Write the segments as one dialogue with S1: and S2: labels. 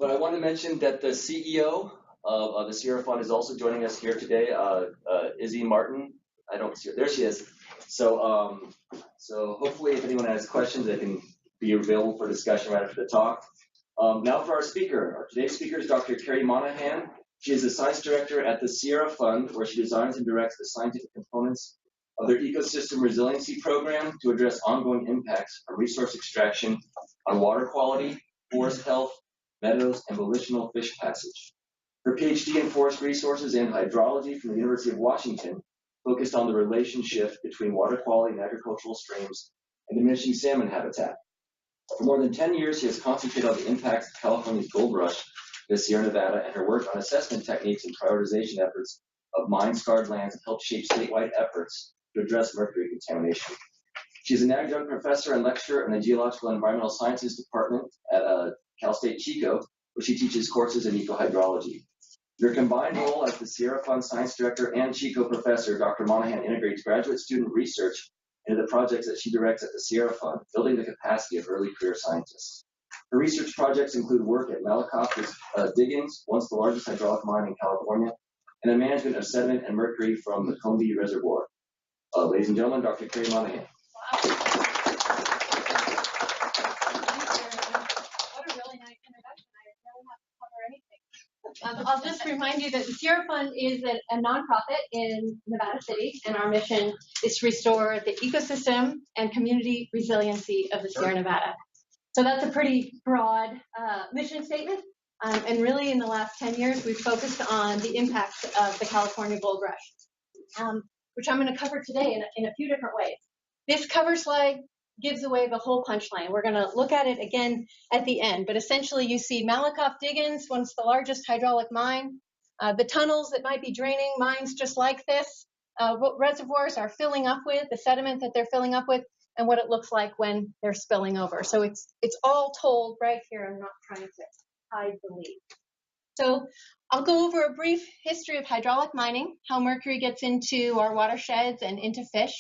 S1: But I want to mention that the CEO of the Sierra Fund is also joining us here today, Izzy Martin. I don't see her. There she is. So, so hopefully if anyone has questions, they can be available for discussion right after the talk. Now for our speaker. Today's speaker is Dr. Carrie Monohan. She is the science director at the Sierra Fund, where she designs and directs the scientific components of their ecosystem resiliency program to address ongoing impacts from resource extraction on water quality, forest health, meadows, and volitional fish passage. Her PhD in forest resources and hydrology from the University of Washington focused on the relationship between water quality and agricultural streams and diminishing salmon habitat. For more than 10 years, she has concentrated on the impacts of California's gold rush to the Sierra Nevada, and her work on assessment techniques and prioritization efforts of mine-scarred lands have helped shape statewide efforts to address mercury contamination. She's an adjunct professor and lecturer in the Geological and Environmental Sciences Department at Cal State Chico, where she teaches courses in ecohydrology. Your combined role as the Sierra Fund Science Director and Chico Professor, Dr. Monohan integrates graduate student research into the projects that she directs at the Sierra Fund, building the capacity of early career scientists. Her research projects include work at Malakoff with Diggins, once the largest hydraulic mine in California, and the management of sediment and mercury from the Combie Reservoir. Ladies and gentlemen, Dr. Carrie Monohan.
S2: I'll just remind you that the Sierra Fund is a nonprofit in Nevada City, and our mission is to restore the ecosystem and community resiliency of the Sierra Nevada. So that's a pretty broad mission statement. And really, in the last 10 years, we've focused on the impacts of the California gold rush, which I'm going to cover today in a few different ways. This cover slide gives away the whole punchline. We're going to look at it again at the end, but essentially you see Malakoff Diggins, once the largest hydraulic mine, the tunnels that might be draining mines just like this, what reservoirs are filling up with, the sediment that they're filling up with, and what it looks like when they're spilling over. So it's all told right here. I'm not trying to hide the lead. So I'll go over a brief history of hydraulic mining, how mercury gets into our watersheds and into fish,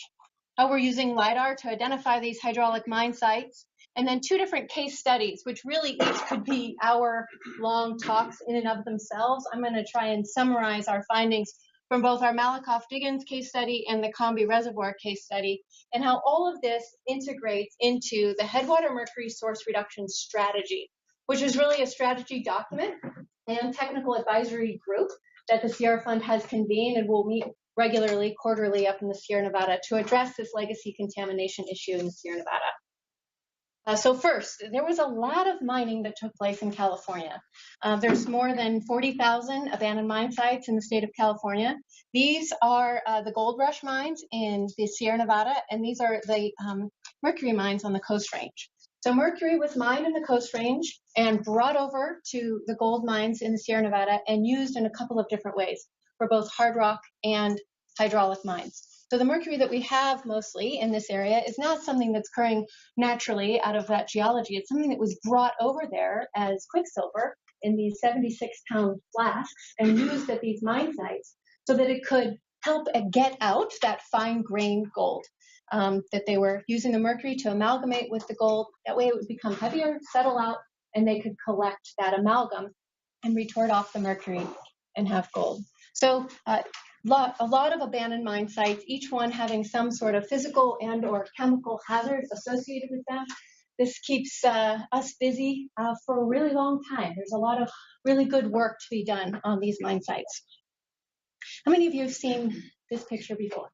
S2: how we're using LIDAR to identify these hydraulic mine sites, and then two different case studies, which really each could be hour-long talks in and of themselves. I'm going to try and summarize our findings from both our Malakoff Diggins case study and the Combie Reservoir case study, and how all of this integrates into the Headwater Mercury Source Reduction Strategy, which is really a strategy document and technical advisory group that the Sierra Fund has convened and will meet regularly, quarterly up in the Sierra Nevada to address this legacy contamination issue in the Sierra Nevada. So first, there was a lot of mining that took place in California. There's more than 40,000 abandoned mine sites in the state of California. These are the gold rush mines in the Sierra Nevada, and these are the mercury mines on the Coast Range. So mercury was mined in the Coast Range and brought over to the gold mines in the Sierra Nevada and used in a couple of different ways for both hard rock and hydraulic mines. So the mercury that we have mostly in this area is not something that's occurring naturally out of that geology. It's something that was brought over there as quicksilver in these 76-pound flasks and used at these mine sites so that it could help get out that fine-grained gold. That they were using the mercury to amalgamate with the gold. That way it would become heavier, settle out, and they could collect that amalgam and retort off the mercury and have gold. So a lot of abandoned mine sites, each one having some sort of physical and or chemical hazard associated with them. This keeps us busy for a really long time. There's a lot of really good work to be done on these mine sites. How many of you have seen this picture before?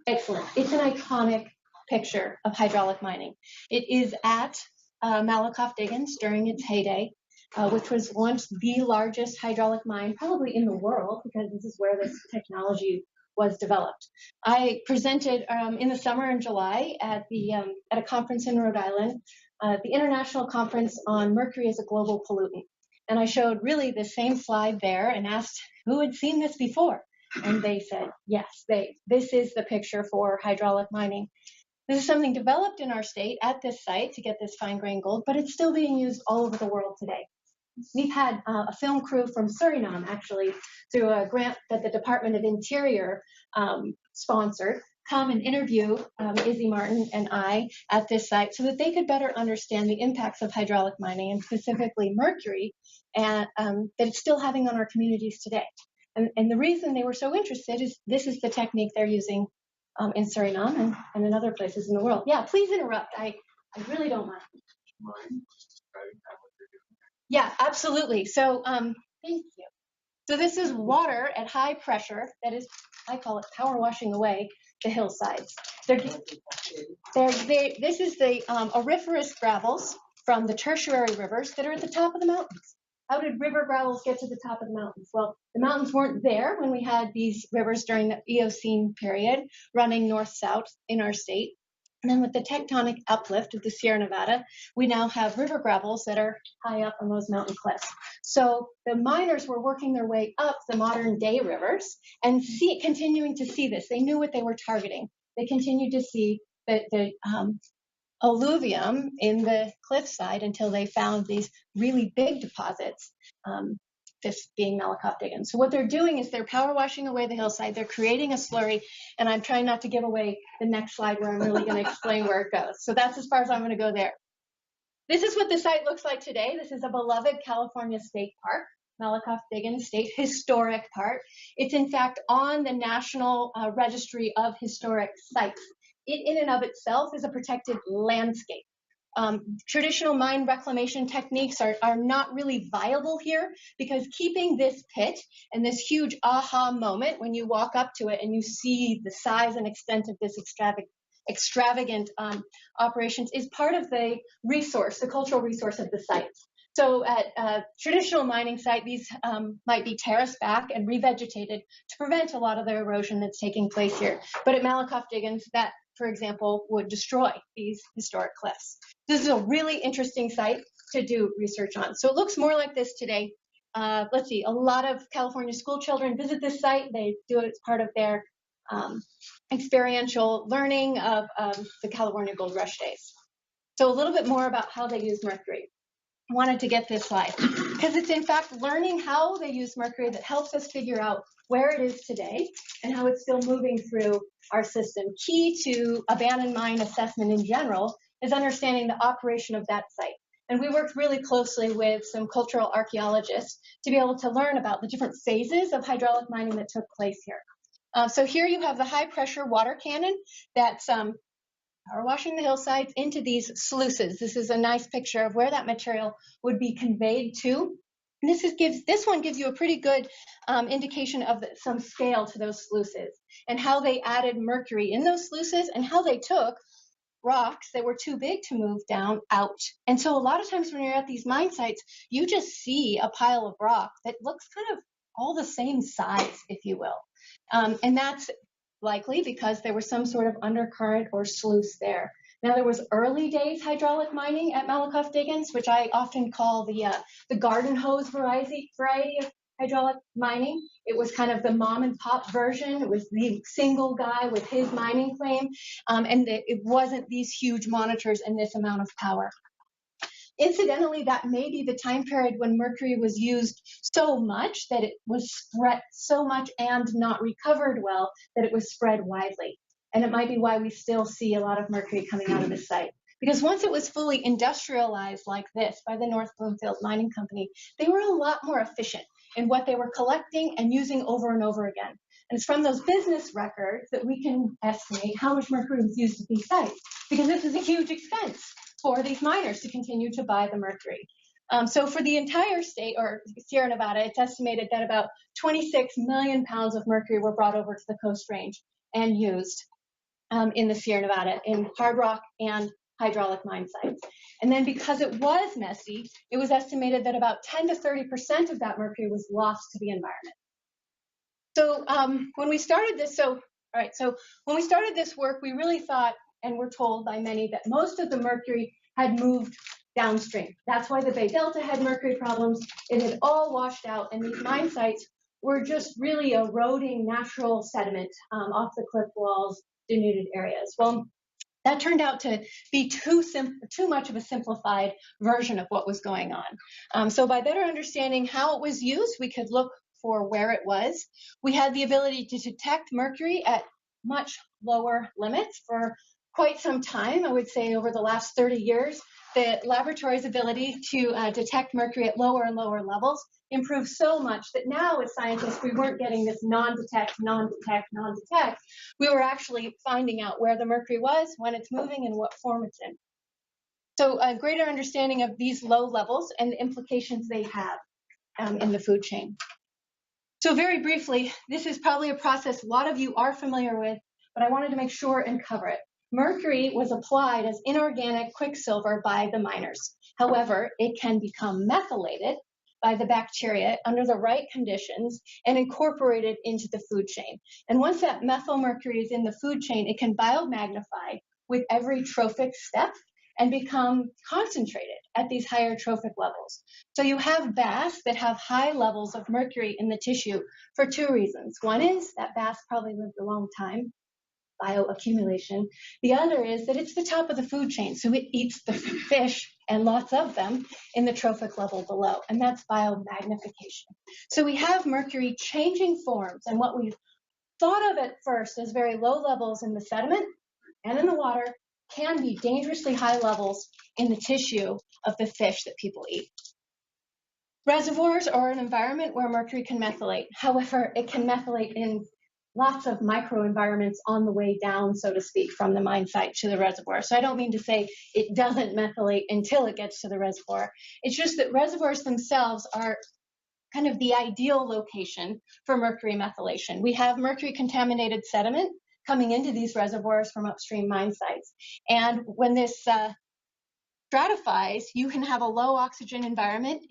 S2: Excellent. It's an iconic picture of hydraulic mining. It is at Malakoff Diggins during its heyday, which was once the largest hydraulic mine probably in the world, because this is where this technology was developed. I presented in the summer in July at a conference in Rhode Island, the International Conference on Mercury as a Global Pollutant. And I showed really the same slide there and asked who had seen this before. And they said, yes, this is the picture for hydraulic mining. This is something developed in our state at this site to get this fine-grained gold, but it's still being used all over the world today. We've had a film crew from Suriname, actually, through a grant that the Department of Interior sponsored, come and interview Izzy Martin and I at this site so that they could better understand the impacts of hydraulic mining, and specifically mercury, and that it's still having on our communities today. And the reason they were so interested is this is the technique they're using in Suriname and in other places in the world. Yeah, please interrupt. I really don't mind. Yeah, absolutely. So thank you. So this is water at high pressure that is, I call it power washing away the hillsides. This is the auriferous gravels from the tertiary rivers that are at the top of the mountains. How did river gravels get to the top of the mountains? Well, the mountains weren't there when we had these rivers during the Eocene period running north-south in our state. And then with the tectonic uplift of the Sierra Nevada, we now have river gravels that are high up on those mountain cliffs. So the miners were working their way up the modern day rivers and continuing to see this. They knew what they were targeting. They continued to see the alluvium in the cliffside until they found these really big deposits, this being Malakoff Diggins. So what they're doing is they're power washing away the hillside. They're creating a slurry, and I'm trying not to give away the next slide where I'm really going to explain where it goes. So that's as far as I'm going to go there. This is what the site looks like today. This is a beloved California state park, Malakoff Diggins State Historic Park. It's in fact on the National Registry of Historic Sites. It in and of itself is a protected landscape. Traditional mine reclamation techniques are not really viable here because keeping this pit and this huge aha moment when you walk up to it and you see the size and extent of this extravagant operations is part of the resource, the cultural resource of the site. So at a traditional mining site, these might be terraced back and revegetated to prevent a lot of the erosion that's taking place here. But at Malakoff Diggins, that, for example, would destroy these historic cliffs. This is a really interesting site to do research on. So it looks more like this today. Let's see, a lot of California school children visit this site. They do it as part of their experiential learning of the California Gold Rush days. So a little bit more about how they use mercury. I wanted to get this slide because it's in fact learning how they use mercury that helps us figure out where it is today and how it's still moving through our system. Key to abandoned mine assessment in general is understanding the operation of that site. And we worked really closely with some cultural archaeologists to be able to learn about the different phases of hydraulic mining that took place here. So here you have the high pressure water cannon that's power washing the hillsides into these sluices. This is a nice picture of where that material would be conveyed to. And this one gives you a pretty good indication of some scale to those sluices and how they added mercury in those sluices and how they took rocks that were too big to move down out. And so a lot of times when you're at these mine sites, you just see a pile of rock that looks kind of all the same size, if you will. And that's likely because there was some sort of undercurrent or sluice there. Now, there was early days hydraulic mining at Malakoff Diggins, which I often call the garden hose variety of hydraulic mining. It was kind of the mom and pop version. It was the single guy with his mining claim, and it wasn't these huge monitors and this amount of power. Incidentally, that may be the time period when mercury was used so much that it was spread so much and not recovered well that it was spread widely. And it might be why we still see a lot of mercury coming out of the site. Because once it was fully industrialized like this by the North Bloomfield Mining Company, they were a lot more efficient in what they were collecting and using over and over again. And it's from those business records that we can estimate how much mercury was used at these sites, because this is a huge expense for these miners to continue to buy the mercury. So for the entire state, or Sierra Nevada, it's estimated that about 26 million pounds of mercury were brought over to the Coast Range and used in the Sierra Nevada in hard rock and hydraulic mine sites. And then because it was messy, it was estimated that about 10 to 30% of that mercury was lost to the environment. So when we started this, when we started this work, we really thought, and we're told by many, that most of the mercury had moved downstream. That's why the Bay Delta had mercury problems. It had all washed out, and these mine sites were just really eroding natural sediment off the cliff walls, denuded areas. Well, that turned out to be too much of a simplified version of what was going on. So by better understanding how it was used, we could look for where it was. We had the ability to detect mercury at much lower limits for quite some time. I would say over the last 30 years, the laboratory's ability to detect mercury at lower and lower levels improved so much that now as scientists, we weren't getting this non-detect, non-detect, non-detect. We were actually finding out where the mercury was, when it's moving, and what form it's in. So a greater understanding of these low levels and the implications they have in the food chain. So very briefly, this is probably a process a lot of you are familiar with, but I wanted to make sure and cover it. Mercury was applied as inorganic quicksilver by the miners. However, it can become methylated by the bacteria under the right conditions and incorporated into the food chain. And once that methylmercury is in the food chain, it can biomagnify with every trophic step and become concentrated at these higher trophic levels. So you have bass that have high levels of mercury in the tissue for two reasons. One is that bass probably lived a long time, bioaccumulation. The other is that it's the top of the food chain, so it eats the fish and lots of them in the trophic level below, and that's biomagnification. So we have mercury changing forms, and what we thought of at first as very low levels in the sediment and in the water can be dangerously high levels in the tissue of the fish that people eat. Reservoirs are an environment where mercury can methylate. However, it can methylate in lots of microenvironments on the way down, so to speak, from the mine site to the reservoir. So I don't mean to say it doesn't methylate until it gets to the reservoir. It's just that reservoirs themselves are kind of the ideal location for mercury methylation. We have mercury contaminated sediment coming into these reservoirs from upstream mine sites. And when this stratifies, you can have a low oxygen environment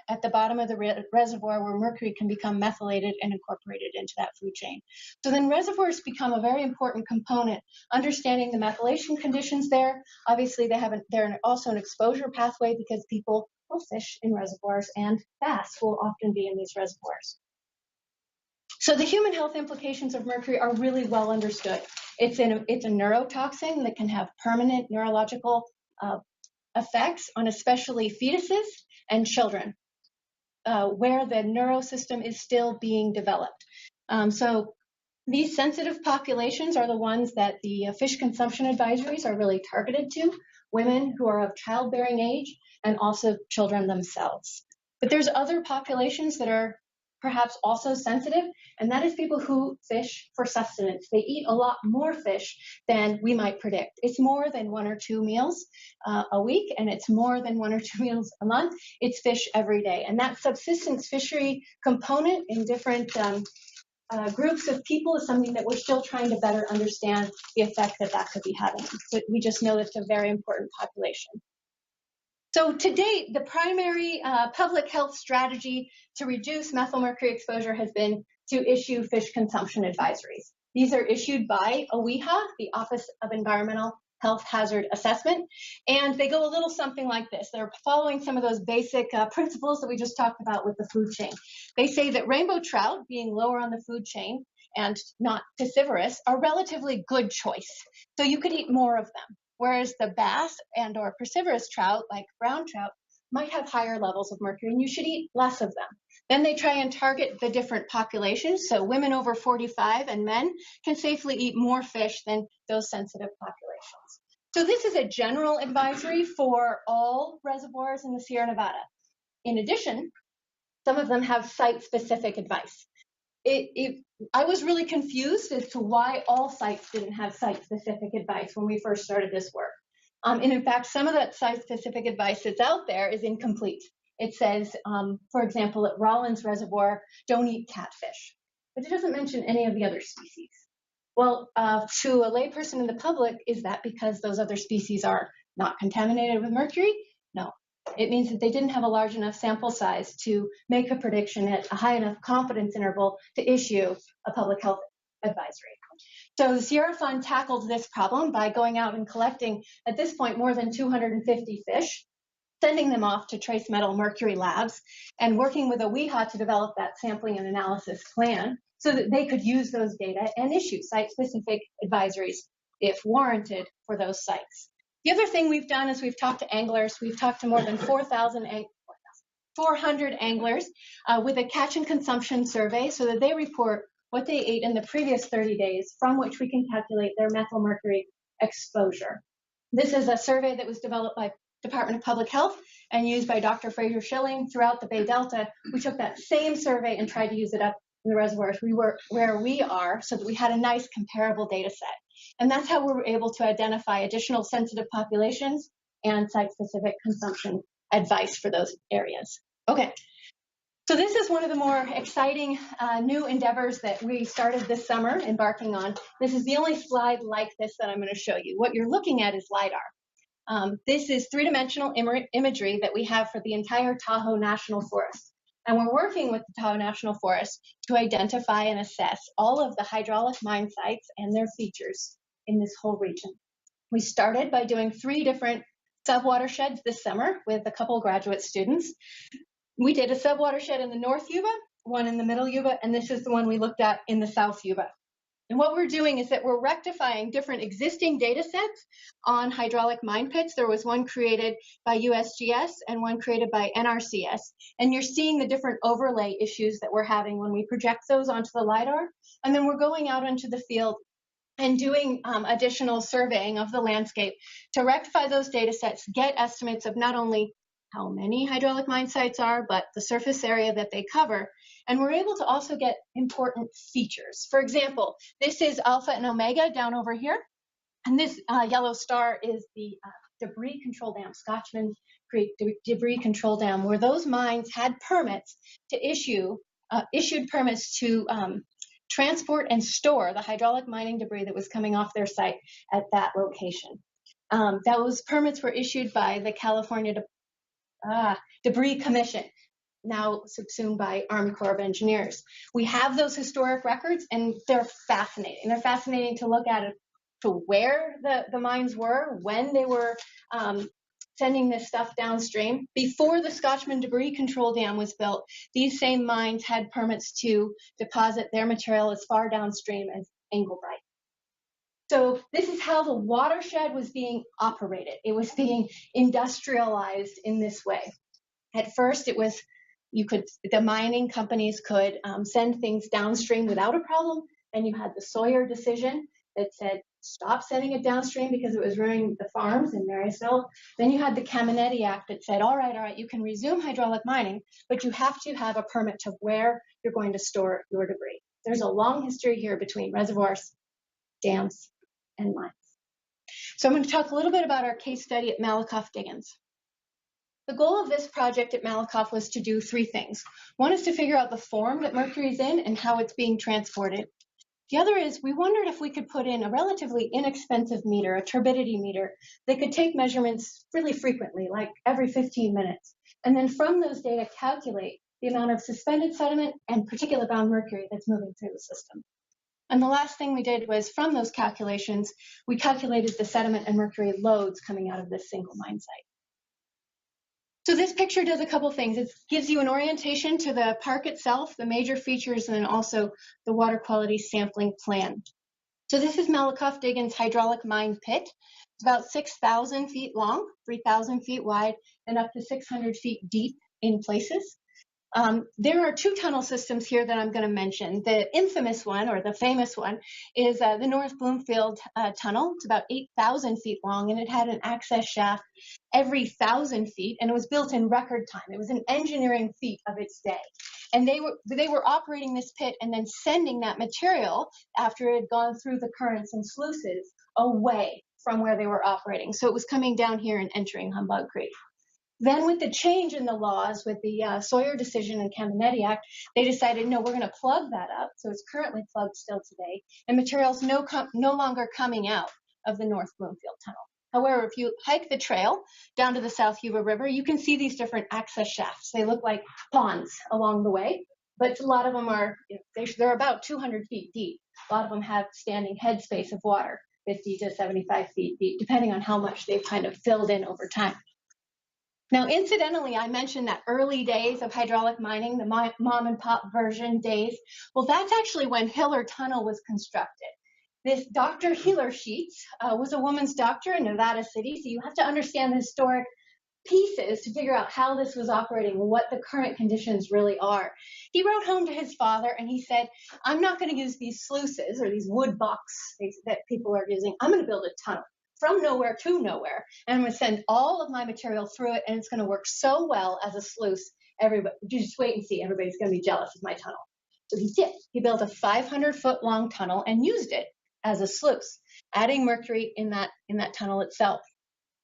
S2: at the bottom of the reservoir where mercury can become methylated and incorporated into that food chain. So then reservoirs become a very important component. Understanding the methylation conditions there, obviously they're also an exposure pathway because people will fish in reservoirs and bass will often be in these reservoirs. So the human health implications of mercury are really well understood. It's a neurotoxin that can have permanent neurological effects on especially fetuses and children, where the neurosystem is still being developed. So these sensitive populations are the ones that the fish consumption advisories are really targeted to, women who are of childbearing age and also children themselves. But there's other populations that are perhaps also sensitive, and that is people who fish for sustenance. They eat a lot more fish than we might predict. It's more than 1 or 2 meals a week, and it's more than 1 or 2 meals a month. It's fish every day. And that subsistence fishery component in different groups of people is something that we're still trying to better understand the effect that could be having. But we just know that it's a very important population. So to date, the primary public health strategy to reduce methylmercury exposure has been to issue fish consumption advisories. These are issued by OEHA, the Office of Environmental Health Hazard Assessment, and they go a little something like this. They're following some of those basic principles that we just talked about with the food chain. They say that rainbow trout, being lower on the food chain and not piscivorous, are relatively good choice. So you could eat more of them. Whereas the bass and or piscivorous trout, like brown trout, might have higher levels of mercury, and you should eat less of them. Then they try and target the different populations. So women over 45 and men can safely eat more fish than those sensitive populations. So this is a general advisory for all reservoirs in the Sierra Nevada. In addition, some of them have site-specific advice. I was really confused as to why all sites didn't have site-specific advice when we first started this work. And in fact, some of that site-specific advice that's out there is incomplete. It says, for example, at Rollins Reservoir, don't eat catfish. But it doesn't mention any of the other species. Well, to a layperson in the public, is that because those other species are not contaminated with mercury? No. It means that they didn't have a large enough sample size to make a prediction at a high enough confidence interval to issue a public health advisory. So the Sierra Fund tackled this problem by going out and collecting, at this point, more than 250 fish, sending them off to trace metal mercury labs, and working with OEHA to develop that sampling and analysis plan so that they could use those data and issue site-specific advisories if warranted for those sites. The other thing we've done is we've talked to anglers. We've talked to more than 400 anglers with a catch and consumption survey so that they report what they ate in the previous 30 days, from which we can calculate their methylmercury exposure. This is a survey that was developed by Department of Public Health and used by Dr. Fraser Schilling throughout the Bay Delta. We took that same survey and tried to use it up in the reservoirs where we are, so that we had a nice comparable data set. And that's how we were able to identify additional sensitive populations and site-specific consumption advice for those areas. Okay, so this is one of the more exciting new endeavors that we started this summer embarking on. This is the only slide like this that I'm going to show you. What you're looking at is LiDAR. This is three-dimensional imagery that we have for the entire Tahoe National Forest. And we're working with the Tahoe National Forest to identify and assess all of the hydraulic mine sites and their features in this whole region. We started by doing 3 different subwatersheds this summer with a couple graduate students. We did a subwatershed in the North Yuba, one in the Middle Yuba, and this is the one we looked at in the South Yuba. And what we're doing is that we're rectifying different existing data sets on hydraulic mine pits. There was one created by USGS and one created by NRCS. And you're seeing the different overlay issues that we're having when we project those onto the LiDAR. And then we're going out into the field and doing additional surveying of the landscape to rectify those data sets, get estimates of not only how many hydraulic mine sites are, but the surface area that they cover. And we're able to also get important features. For example, this is Alpha and Omega down over here. And this yellow star is the debris control dam, Scotchman Creek debris control dam, where those mines had permits to issued permits to transport and store the hydraulic mining debris that was coming off their site at that location. Those permits were issued by the California Debris Commission, now subsumed by Army Corps of Engineers. We have those historic records, and they're fascinating. They're fascinating to look at, to where the mines were, when they were sending this stuff downstream. Before the Scotchman Debris Control Dam was built, these same mines had permits to deposit their material as far downstream as Englebright. So this is how the watershed was being operated. It was being industrialized in this way. At first, it was, the mining companies could send things downstream without a problem, and you had the Sawyer decision that said, stop sending it downstream because it was ruining the farms in Marysville. Then you had the Caminetti Act that said, all right, you can resume hydraulic mining, but you have to have a permit to where you're going to store your debris. There's a long history here between reservoirs, dams, and mines. So I'm going to talk a little bit about our case study at Malakoff Diggins. The goal of this project at Malakoff was to do 3 things. One is to figure out the form that mercury is in and how it's being transported. The other is we wondered if we could put in a relatively inexpensive meter, a turbidity meter, that could take measurements really frequently, like every 15 minutes. And then from those data, calculate the amount of suspended sediment and particulate bound mercury that's moving through the system. And the last thing we did was, from those calculations, we calculated the sediment and mercury loads coming out of this single mine site. So this picture does a couple things. It gives you an orientation to the park itself, the major features, and then also the water quality sampling plan. So this is Malakoff Diggins hydraulic mine pit. It's about 6,000 feet long, 3,000 feet wide, and up to 600 feet deep in places. There are 2 tunnel systems here that I'm going to mention. The infamous one, or the famous one, is the North Bloomfield Tunnel. It's about 8,000 feet long, and it had an access shaft every 1,000 feet, and it was built in record time. It was an engineering feat of its day. And they were operating this pit and then sending that material, after it had gone through the currents and sluices, away from where they were operating. So it was coming down here and entering Humbug Creek. Then with the change in the laws, with the Sawyer decision and Caminetti Act, they decided, no, we're going to plug that up. So it's currently plugged still today, and material's no longer coming out of the North Bloomfield Tunnel. However, if you hike the trail down to the South Yuba River, you can see these different access shafts. They look like ponds along the way, but a lot of them are, they're about 200 feet deep. A lot of them have standing head space of water, 50 to 75 feet deep, depending on how much they've kind of filled in over time. Now, incidentally, I mentioned that early days of hydraulic mining, the mom and pop version days. Well, that's actually when Hiller Tunnel was constructed. This Dr. Hiller Sheets was a woman's doctor in Nevada City, so you have to understand the historic pieces to figure out how this was operating and what the current conditions really are. He wrote home to his father and he said, I'm not going to use these sluices or these wood box that people are using. I'm going to build a tunnel from nowhere to nowhere, and I'm going to send all of my material through it, and it's going to work so well as a sluice. Everybody, just wait and see. Everybody's going to be jealous of my tunnel. So he did. He built a 500-foot long tunnel and used it as a sluice, adding mercury in that tunnel itself.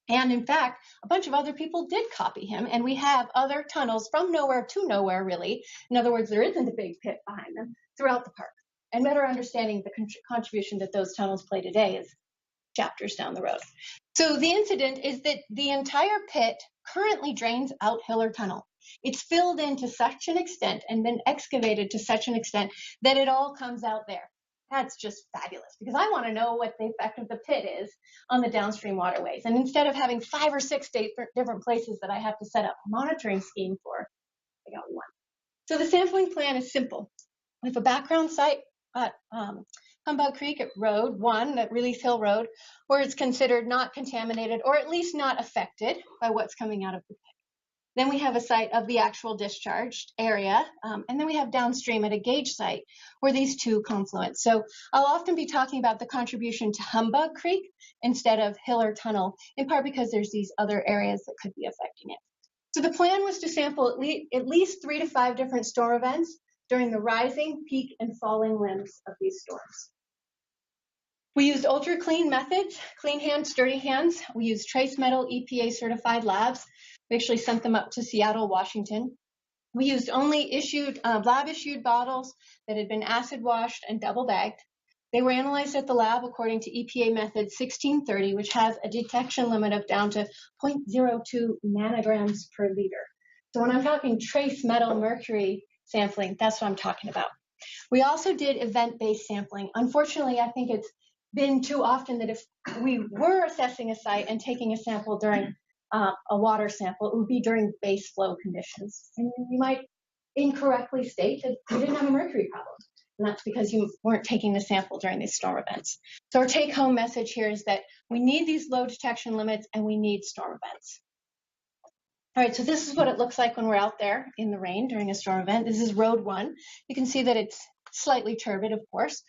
S2: And in fact, a bunch of other people did copy him, and we have other tunnels from nowhere to nowhere, really. In other words, there isn't a big pit behind them throughout the park. And better understanding the contribution that those tunnels play today is chapters down the road. So the incident is that the entire pit currently drains out Hiller Tunnel. It's filled in to such an extent and been excavated to such an extent that it all comes out there. That's just fabulous, because I want to know what the effect of the pit is on the downstream waterways. And instead of having 5 or 6 different places that I have to set up a monitoring scheme for, I got one. So the sampling plan is simple. We have a background site at Humbug Creek at Road 1, at Release Hill Road, where it's considered not contaminated or at least not affected by what's coming out of the pit. Then we have a site of the actual discharged area, and then we have downstream at a Gage site where these two confluence. So I'll often be talking about the contribution to Humbug Creek instead of Hiller Tunnel, in part because there's these other areas that could be affecting it. So the plan was to sample at least 3 to 5 different storm events during the rising, peak, and falling limbs of these storms. We used ultra clean methods, clean hands, dirty hands. We used trace metal EPA certified labs. We actually sent them up to Seattle, Washington. We used only lab issued bottles that had been acid washed and double bagged. They were analyzed at the lab according to EPA method 1630, which has a detection limit of down to 0.02 nanograms per liter. So when I'm talking trace metal mercury sampling, that's what I'm talking about. We also did event-based sampling. Unfortunately, I think it's been too often that if we were assessing a site and taking a sample during a water sample, it would be during base flow conditions. And you might incorrectly state that you didn't have a mercury problem. And that's because you weren't taking the sample during these storm events. So our take-home message here is that we need these low detection limits and we need storm events. All right, so this is what it looks like when we're out there in the rain during a storm event. This is Road 1. You can see that it's slightly turbid, of course.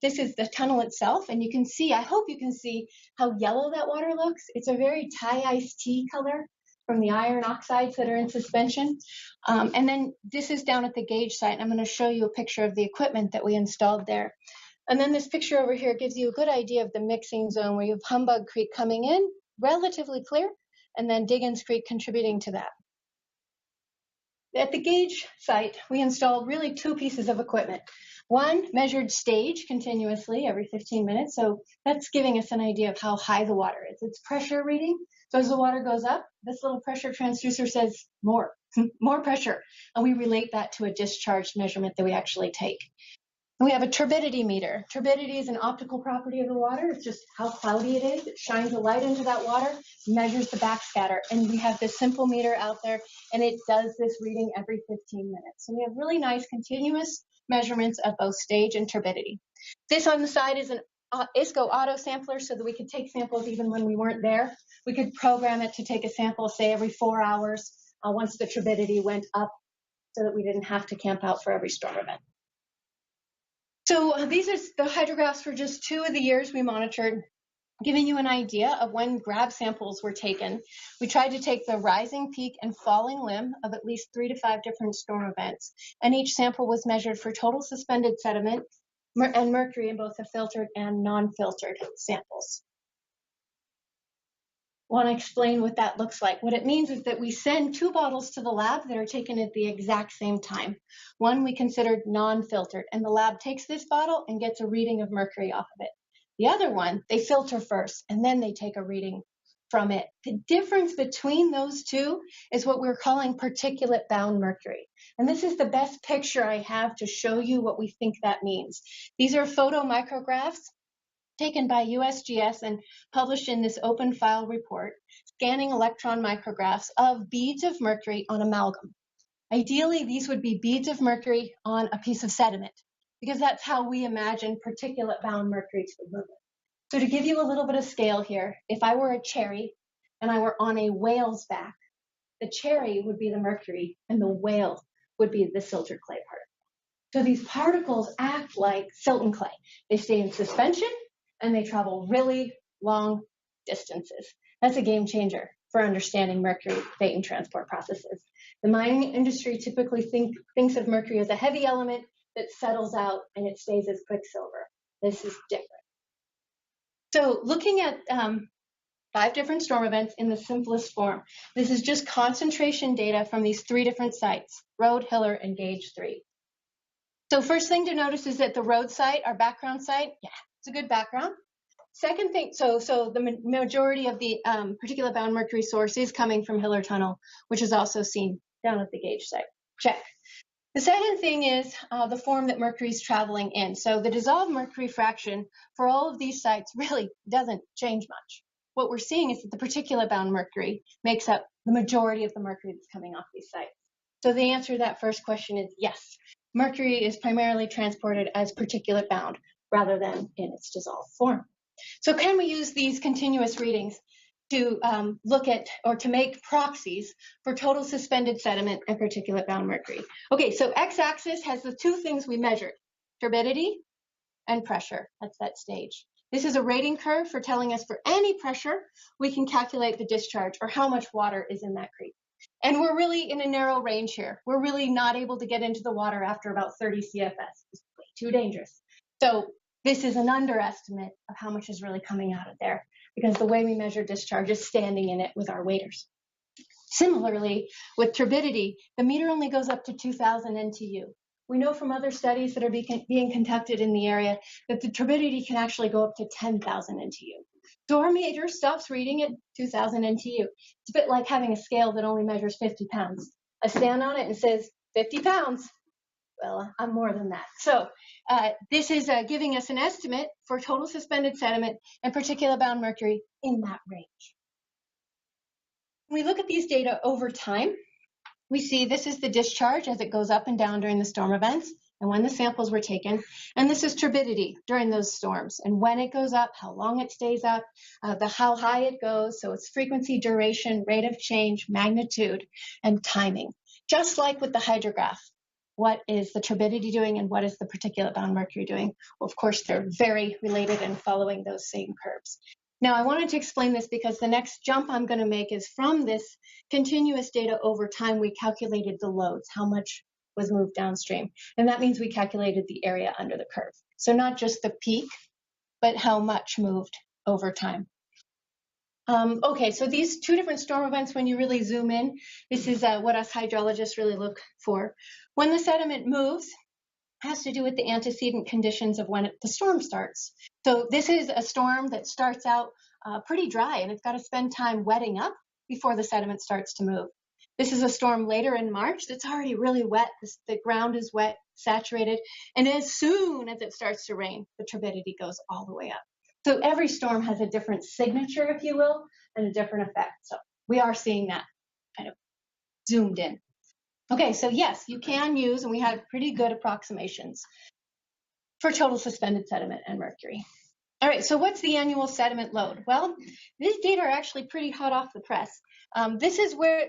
S2: This is the tunnel itself, and you can see, I hope you can see how yellow that water looks. It's a very Thai iced tea color from the iron oxides that are in suspension. And then this is down at the Gage site, and I'm going to show you a picture of the equipment that we installed there. And then this picture over here gives you a good idea of the mixing zone where you have Humbug Creek coming in, relatively clear, and then Diggins Creek contributing to that. At the Gage site, we installed really 2 pieces of equipment. One measured stage continuously every 15 minutes. So that's giving us an idea of how high the water is. It's pressure reading. So as the water goes up, this little pressure transducer says more, more pressure. And we relate that to a discharge measurement that we actually take. And we have a turbidity meter. Turbidity is an optical property of the water. It's just how cloudy it is. It shines a light into that water, measures the backscatter. And we have this simple meter out there, and it does this reading every 15 minutes. So we have really nice continuous measurements of both stage and turbidity. This on the side is an ISCO auto sampler so that we could take samples even when we weren't there. We could program it to take a sample, say, every 4 hours once the turbidity went up so that we didn't have to camp out for every storm event. So these are the hydrographs for just 2 of the years we monitored, giving you an idea of when grab samples were taken. We tried to take the rising, peak, and falling limb of at least 3 to 5 different storm events, and each sample was measured for total suspended sediment and mercury in both the filtered and non-filtered samples. I want to explain what that looks like. What it means is that we send 2 bottles to the lab that are taken at the exact same time. One we considered non-filtered, and the lab takes this bottle and gets a reading of mercury off of it. The other one, they filter first, and then they take a reading from it. The difference between those 2 is what we're calling particulate-bound mercury. And this is the best picture I have to show you what we think that means. These are photomicrographs taken by USGS and published in this open file report, scanning electron micrographs of beads of mercury on amalgam. Ideally, these would be beads of mercury on a piece of sediment, because that's how we imagine particulate-bound mercury to be moving. So to give you a little bit of scale here, if I were a cherry and I were on a whale's back, the cherry would be the mercury and the whale would be the silter clay particle. So these particles act like silt and clay. They stay in suspension and they travel really long distances. That's a game changer for understanding mercury fate and transport processes. The mining industry typically thinks of mercury as a heavy element that settles out and it stays as quicksilver. This is different. So looking at 5 different storm events in the simplest form. This is just concentration data from these 3 different sites, Road, Hiller, and Gage 3. So first thing to notice is that the road site, our background site, yeah, it's a good background. Second thing, so the majority of the particulate bound mercury source is coming from Hiller Tunnel, which is also seen down at the Gage site. Check. The second thing is the form that mercury is traveling in. So the dissolved mercury fraction for all of these sites really doesn't change much. What we're seeing is that the particulate bound mercury makes up the majority of the mercury that's coming off these sites. So the answer to that first question is yes. Mercury is primarily transported as particulate bound rather than in its dissolved form. So can we use these continuous readings to look at or to make proxies for total suspended sediment and particulate bound mercury? Okay, so x-axis has the 2 things we measured, turbidity and pressure. That's that stage. This is a rating curve for telling us for any pressure, we can calculate the discharge or how much water is in that creek. And we're really in a narrow range here. We're really not able to get into the water after about 30 CFS. It's way too dangerous. So this is an underestimate of how much is really coming out of there because the way we measure discharge is standing in it with our waders. Similarly, with turbidity, the meter only goes up to 2,000 NTU. We know from other studies that are being conducted in the area that the turbidity can actually go up to 10,000 NTU. So our meter stops reading at 2,000 NTU. It's a bit like having a scale that only measures 50 pounds. I stand on it and says 50 pounds. Well, I'm more than that. So this is giving us an estimate for total suspended sediment and particulate bound mercury in that range. When we look at these data over time, we see this is the discharge as it goes up and down during the storm events and when the samples were taken. And this is turbidity during those storms and when it goes up, how long it stays up, how high it goes. So it's frequency, duration, rate of change, magnitude, and timing. Just like with the hydrograph, what is the turbidity doing and what is the particulate bound mercury doing? Well, of course, they're very related and following those same curves. Now, I wanted to explain this because the next jump I'm going to make is from this continuous data over time, we calculated the loads, how much was moved downstream. And that means we calculated the area under the curve. So not just the peak, but how much moved over time. Okay, so these 2 different storm events, when you really zoom in, this is what us hydrologists really look for. When the sediment moves, has to do with the antecedent conditions of when the storm starts. So this is a storm that starts out pretty dry and it's got to spend time wetting up before the sediment starts to move. This is a storm later in March that's already really wet. The ground is wet, saturated, and as soon as it starts to rain, the turbidity goes all the way up. So every storm has a different signature, if you will, and a different effect. So we are seeing that kind of zoomed in. Okay, so yes, you can use, and we had pretty good approximations for total suspended sediment and mercury. All right, so what's the annual sediment load? Well, these data are actually pretty hot off the press. This is where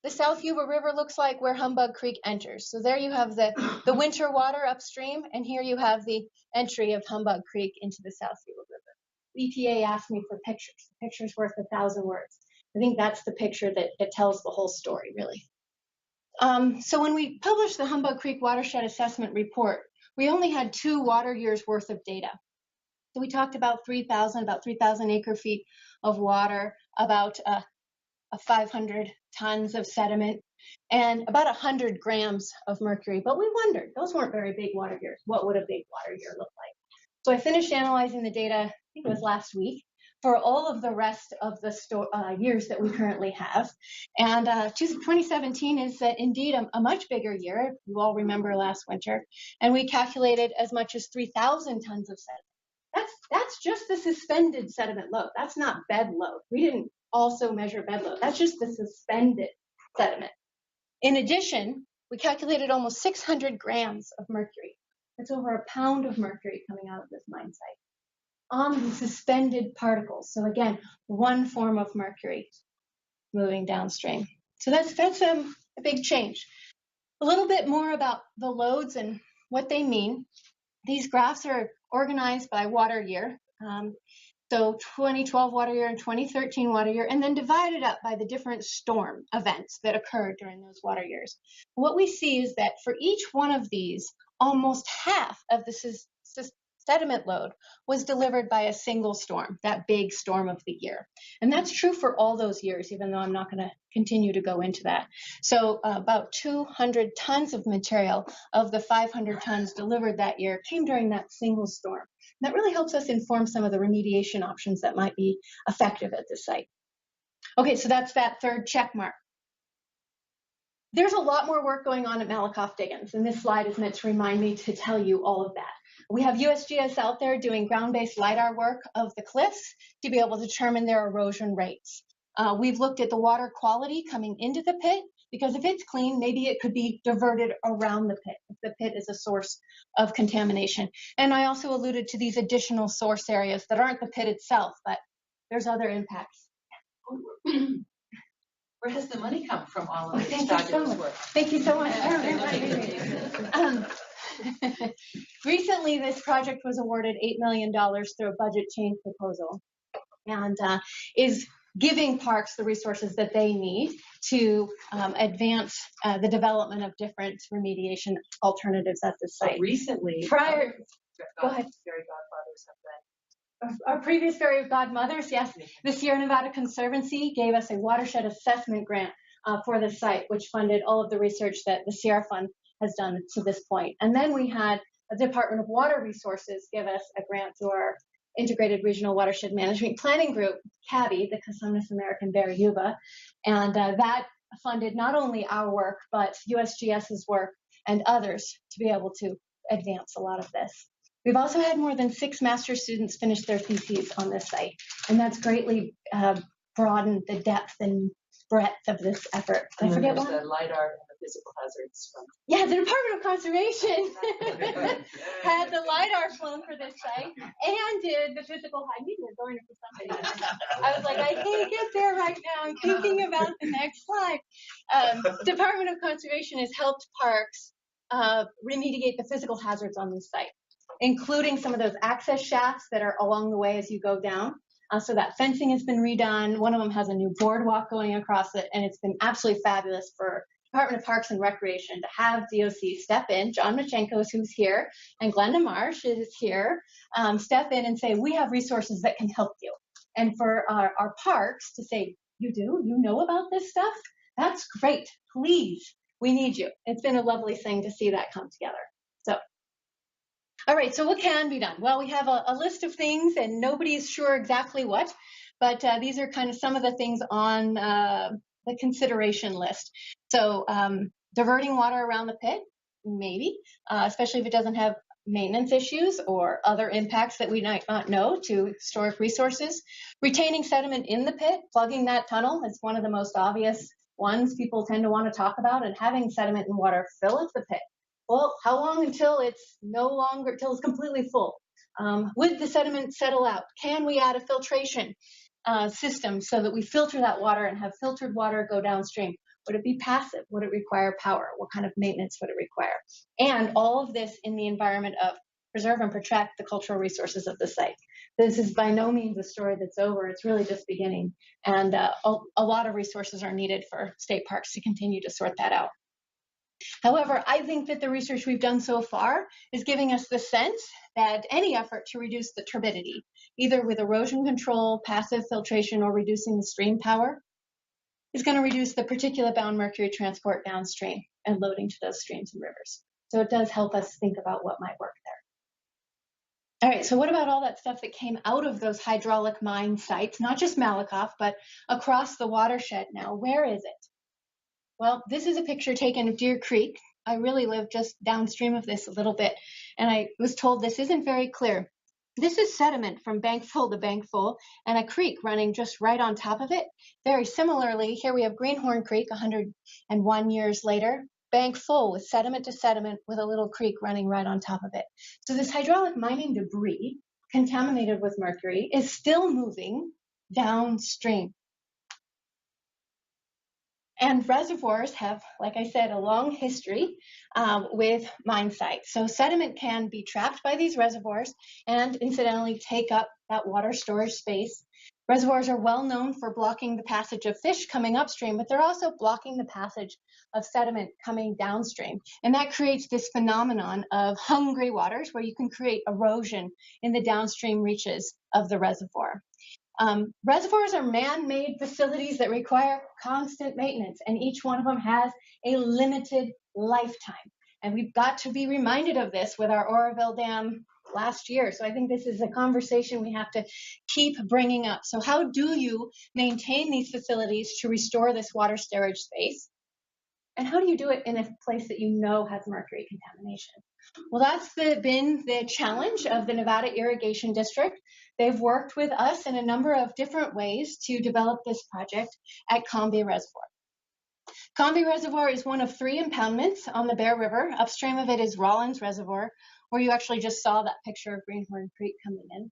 S2: the South Yuba River looks like where Humbug Creek enters. So there you have the winter water upstream, and here you have the entry of Humbug Creek into the South Yuba River. EPA asked me for pictures. The picture's worth 1,000 words. I think that's the picture that tells the whole story, really. So when we published the Humbug Creek Watershed Assessment Report, we only had 2 water years worth of data. So we talked about 3,000 acre feet of water, about 500 tons of sediment, and about 100 grams of mercury. But we wondered, those weren't very big water years. What would a big water year look like? So I finished analyzing the data, I think it was last week, for all of the rest of the years that we currently have. And 2017 is indeed a much bigger year. You all remember last winter. And we calculated as much as 3,000 tons of sediment. That's just the suspended sediment load. That's not bed load. We didn't also measure bed load. That's just the suspended sediment. In addition, we calculated almost 600 grams of mercury. That's over a pound of mercury coming out of this mine site on the suspended particles. So again, one form of mercury. moving downstream. So that's a big change. A little bit more about the loads and what they mean. These graphs are organized by water year. So 2012 water year and 2013 water year, and then divided up by the different storm events that occurred during those water years. What we see is that for each one of these, almost half of the sediment load was delivered by a single storm, that big storm of the year. And that's true for all those years, even though I'm not going to continue to go into that. So about 200 tons of material of the 500 tons delivered that year came during that single storm. And that really helps us inform some of the remediation options that might be effective at this site. Okay, so that's that third check mark. There's a lot more work going on at Malakoff Diggins, and this slide is meant to remind me to tell you all of that. We have USGS out there doing ground-based LiDAR work of the cliffs to be able to determine their erosion rates. We've looked at the water quality coming into the pit, because if it's clean, maybe it could be diverted around the pit, if the pit is a source of contamination. And I also alluded to these additional source areas that aren't the pit itself, but there's other impacts.
S3: Where has the money come from all of this fabulous work?
S2: Thank you so much. Recently, this project was awarded $8 million through a budget change proposal, and is giving parks the resources that they need to advance the development of different remediation alternatives at the site.
S3: Recently,
S2: go ahead.
S3: Fairy godfathers have been.
S2: Our previous fairy godmothers, yes. The Sierra Nevada Conservancy gave us a watershed assessment grant for the site, which funded all of the research that the Sierra Fund has done to this point. And then we had the Department of Water Resources give us a grant through our Integrated Regional Watershed Management Planning Group, CABI, the Casumnas American Bear Yuba. And that funded not only our work, but USGS's work and others to be able to advance a lot of this. We've also had more than 6 master's students finish their theses on this site, and that's greatly broadened the depth and breadth of this effort. Did I forget one?
S3: The LiDAR and the physical hazards from.
S2: Yeah, the Department of Conservation had the LiDAR flown for this site and did the physical. I needed a joiner for somebody. I was like, I can't get there right now. I'm thinking about the next slide. Department of Conservation has helped parks remediate the physical hazards on this site, including some of those access shafts that are along the way as you go down. So that fencing has been redone. One of them has a new boardwalk going across it, and it's been absolutely fabulous for Department of Parks and Recreation to have DOC step in. John Machenkos, who's here, and Glenda Marsh is here, step in and say, we have resources that can help you. And for our parks to say, you do? You know about this stuff? That's great. Please, we need you. It's been a lovely thing to see that come together. So. All right, so what can be done? Well, we have a list of things, and nobody is sure exactly what, but these are kind of some of the things on the consideration list. So diverting water around the pit, maybe, especially if it doesn't have maintenance issues or other impacts that we might not know to historic resources. Retaining sediment in the pit, plugging that tunnel is one of the most obvious ones people tend to want to talk about, and having sediment and water fill up the pit. Well, how long until it's till it's completely full? Would the sediment settle out? Can we add a filtration system so that we filter that water and have filtered water go downstream? Would it be passive? Would it require power? What kind of maintenance would it require? And all of this in the environment of preserve and protect the cultural resources of the site. This is by no means a story that's over. It's really just beginning. And a lot of resources are needed for state parks to continue to sort that out. However, I think that the research we've done so far is giving us the sense that any effort to reduce the turbidity, either with erosion control, passive filtration, or reducing the stream power, is going to reduce the particulate-bound mercury transport downstream and loading to those streams and rivers. So it does help us think about what might work there. All right, so what about all that stuff that came out of those hydraulic mine sites, not just Malakoff, but across the watershed now? Where is it? Well, this is a picture taken of Deer Creek. I really live just downstream of this a little bit, and I was told this isn't very clear. This is sediment from bank full to bank full, and a creek running just right on top of it. Very similarly, here we have Greenhorn Creek 101 years later, bank full with sediment to sediment with a little creek running right on top of it. So this hydraulic mining debris, contaminated with mercury, is still moving downstream. And reservoirs have, like I said, a long history with mine sites. So sediment can be trapped by these reservoirs and incidentally take up that water storage space. Reservoirs are well known for blocking the passage of fish coming upstream, but they're also blocking the passage of sediment coming downstream. And that creates this phenomenon of hungry waters where you can create erosion in the downstream reaches of the reservoir. Reservoirs are man-made facilities that require constant maintenance, and each one of them has a limited lifetime. And we've got to be reminded of this with our Oroville Dam last year. So I think this is a conversation we have to keep bringing up. So how do you maintain these facilities to restore this water storage space? And how do you do it in a place that you know has mercury contamination? Well, that's been the challenge of the Nevada Irrigation District. They've worked with us in a number of different ways to develop this project at Combie Reservoir. Combie Reservoir is one of 3 impoundments on the Bear River. Upstream of it is Rollins Reservoir, where you actually just saw that picture of Greenhorn Creek coming in.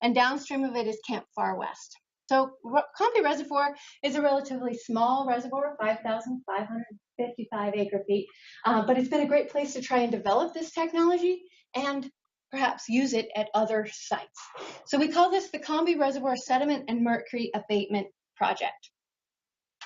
S2: And downstream of it is Camp Far West. So Combie Reservoir is a relatively small reservoir, 5,555 acre-feet, but it's been a great place to try and develop this technology and perhaps use it at other sites. So we call this the Combie Reservoir Sediment and Mercury Abatement Project.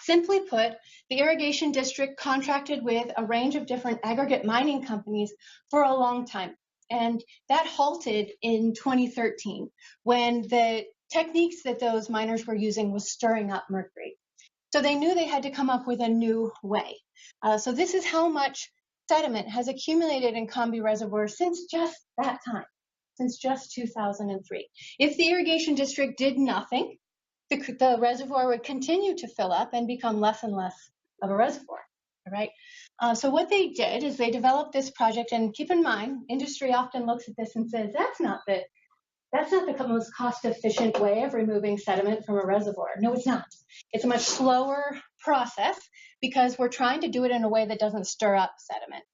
S2: Simply put, the irrigation district contracted with a range of different aggregate mining companies for a long time. And that halted in 2013 when the techniques that those miners were using was stirring up mercury. So they knew they had to come up with a new way. So this is how much sediment has accumulated in Combie Reservoir since just that time, since just 2003. If the irrigation district did nothing, the reservoir would continue to fill up and become less and less of a reservoir, all right? So what they did is they developed this project, and keep in mind, industry often looks at this and says, that's not the most cost-efficient way of removing sediment from a reservoir. No, it's not. It's a much slower process because we're trying to do it in a way that doesn't stir up sediment.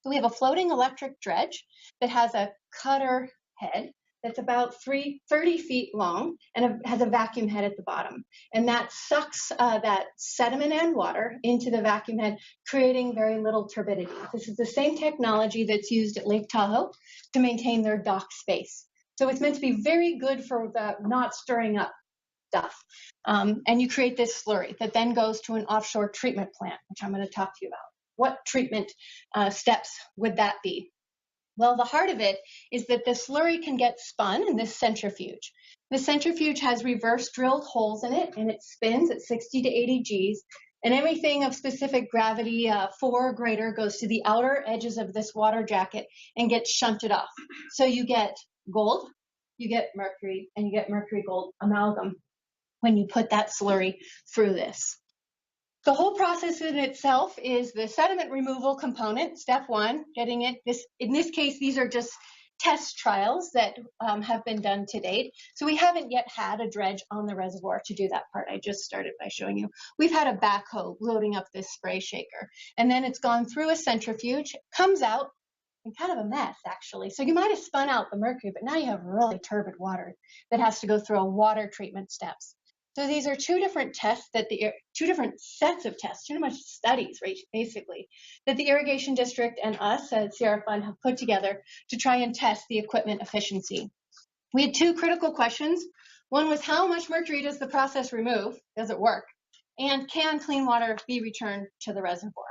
S2: So we have a floating electric dredge that has a cutter head that's about 30 feet long and has a vacuum head at the bottom. And that sucks that sediment and water into the vacuum head, creating very little turbidity. This is the same technology that's used at Lake Tahoe to maintain their dock space. So it's meant to be very good for the not stirring up stuff. And you create this slurry that then goes to an offshore treatment plant, which I'm going to talk to you about. What treatment steps would that be? Well, the heart of it is that the slurry can get spun in this centrifuge. The centrifuge has reverse drilled holes in it, and it spins at 60 to 80 Gs. And everything of specific gravity 4 or greater goes to the outer edges of this water jacket and gets shunted off. So you get gold, you get mercury, and you get mercury gold amalgam when you put that slurry through this. The whole process in itself is the sediment removal component, step 1, getting it. In this case, these are just test trials that have been done to date. So we haven't yet had a dredge on the reservoir to do that part. I just started by showing you. We've had a backhoe loading up this spray shaker, and then it's gone through a centrifuge, comes out in kind of a mess, actually. So you might have spun out the mercury, but now you have really turbid water that has to go through a water treatment steps. So these are 2 different tests two different sets of tests, 2 different studies, right, basically, that the irrigation district and us at Sierra Fund have put together to try and test the equipment efficiency. We had 2 critical questions. One was, how much mercury does the process remove? Does it work? And can clean water be returned to the reservoir?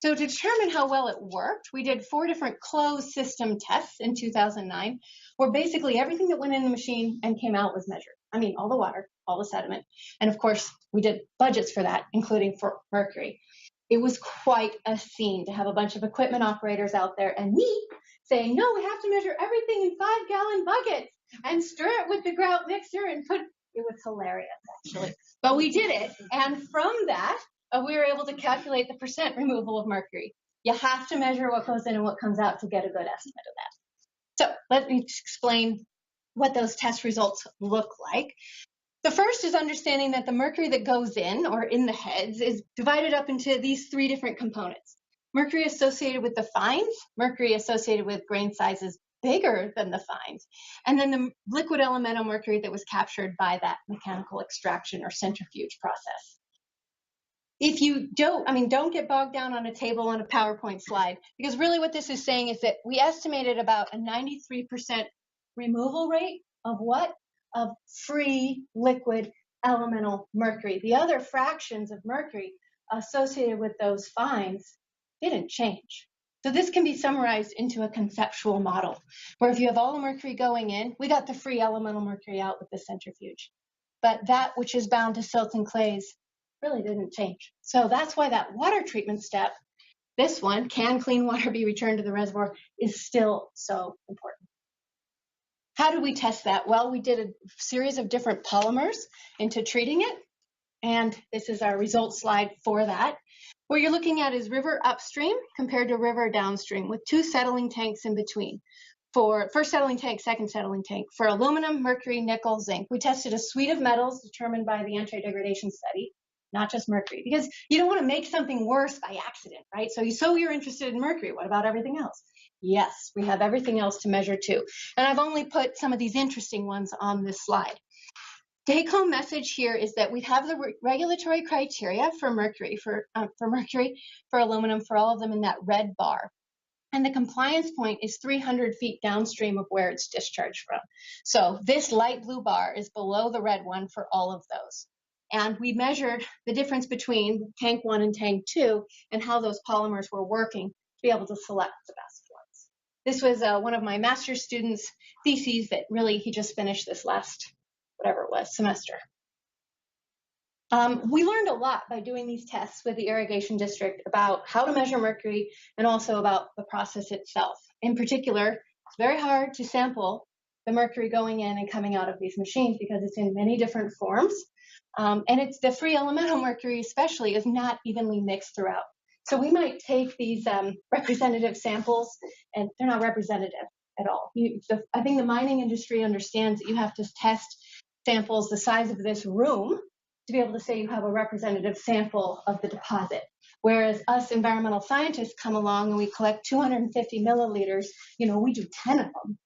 S2: So to determine how well it worked, we did 4 different closed system tests in 2009, where basically everything that went in the machine and came out was measured. I mean, all the water, all the sediment. And of course, we did budgets for that, including for mercury. It was quite a scene to have a bunch of equipment operators out there and me saying, no, we have to measure everything in 5-gallon buckets and stir it with the grout mixer and put, it was hilarious, actually. But we did it. And from that, we were able to calculate the percent removal of mercury. You have to measure what goes in and what comes out to get a good estimate of that. So let me explain what those test results look like. The first is understanding that the mercury that goes in, or in the heads, is divided up into these 3 different components. Mercury associated with the fines, mercury associated with grain sizes bigger than the fines, and then the liquid elemental mercury that was captured by that mechanical extraction or centrifuge process. if you don't get bogged down on a table on a PowerPoint slide, because really what this is saying is that we estimated about a 93% removal rate of what? Of free liquid elemental mercury. The other fractions of mercury associated with those finds didn't change. So this can be summarized into a conceptual model, where if you have all the mercury going in, we got the free elemental mercury out with the centrifuge. But that which is bound to silts and clays really didn't change. So that's why that water treatment step, this one, can clean water be returned to the reservoir, is still so important. How did we test that? Well, we did a series of different polymers into treating it. And this is our results slide for that. What you're looking at is river upstream compared to river downstream with 2 settling tanks in between. For first settling tank, second settling tank. For aluminum, mercury, nickel, zinc. We tested a suite of metals determined by the anti-degradation study, not just mercury, because you don't want to make something worse by accident, right? So you're interested in mercury. What about everything else? Yes, we have everything else to measure too. And I've only put some of these interesting ones on this slide. Take-home message here is that we have the regulatory criteria for mercury, for aluminum, for all of them in that red bar. And the compliance point is 300 feet downstream of where it's discharged from. So this light blue bar is below the red one for all of those. And we measured the difference between tank 1 and tank 2 and how those polymers were working to be able to select the best ones. This was one of my master's students' theses that really he just finished this last, whatever it was, semester. We learned a lot by doing these tests with the irrigation district about how to measure mercury and also about the process itself. In particular, it's very hard to sample the mercury going in and coming out of these machines because it's in many different forms. And it's the free elemental mercury especially is not evenly mixed throughout. So we might take these representative samples and they're not representative at all. I think the mining industry understands that you have to test samples the size of this room to be able to say you have a representative sample of the deposit. Whereas us environmental scientists come along and we collect 250 milliliters, we do 10 of them.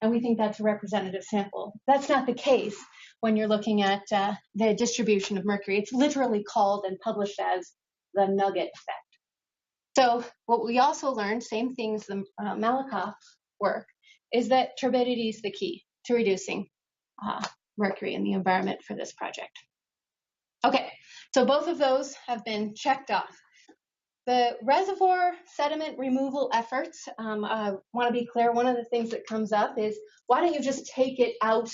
S2: And we think that's a representative sample. That's not the case when you're looking at the distribution of mercury. It's literally called and published as the nugget effect. So what we also learned, same things the Malakoff work, is that turbidity is the key to reducing mercury in the environment for this project. Okay, so both of those have been checked off. The reservoir sediment removal efforts, I want to be clear, one of the things that comes up is, why don't you just take it out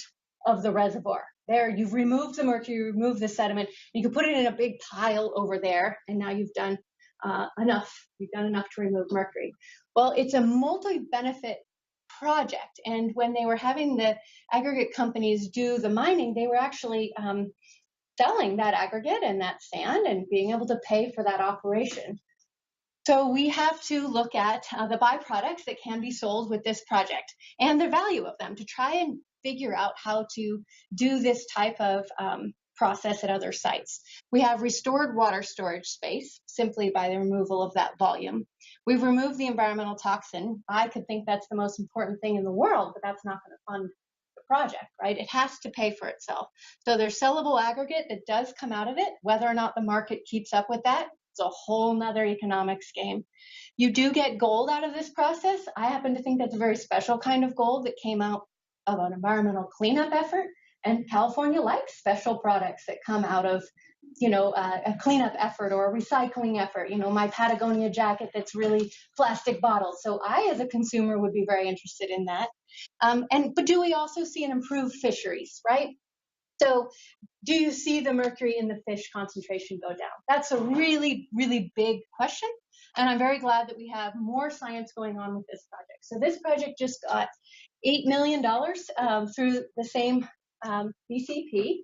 S2: of the reservoir? There, you've removed the mercury, removed the sediment, you can put it in a big pile over there, and now you've done enough. You've done enough to remove mercury. Well, it's a multi-benefit project, and when they were having the aggregate companies do the mining, they were actually selling that aggregate and that sand and being able to pay for that operation. So we have to look at the byproducts that can be sold with this project and the value of them to try and figure out how to do this type of process at other sites. We have restored water storage space simply by the removal of that volume. We've removed the environmental toxin. I could think that's the most important thing in the world, but that's not going to fund project, right? It has to pay for itself. So there's sellable aggregate that does come out of it. Whether or not the market keeps up with that, it's a whole nother economics game. You do get gold out of this process. I happen to think that's a very special kind of gold that came out of an environmental cleanup effort. And California likes special products that come out of, a cleanup effort or a recycling effort. My Patagonia jacket that's really plastic bottles. So I, as a consumer, would be very interested in that. But do we also see an improved fisheries, right? So do you see the mercury in the fish concentration go down? That's a really, really big question. And I'm very glad that we have more science going on with this project. So this project just got $8 million through the same BCP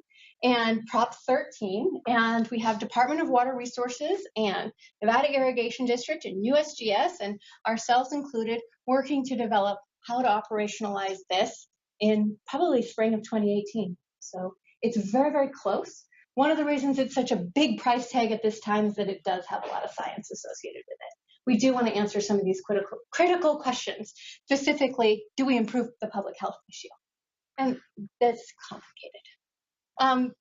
S2: and Prop 13. And we have Department of Water Resources and Nevada Irrigation District and USGS and ourselves included working to develop how to operationalize this in probably spring of 2018. So it's very, very close. One of the reasons it's such a big price tag at this time is that it does have a lot of science associated with it. We do want to answer some of these critical questions. Specifically, do we improve the public health issue? And that's complicated.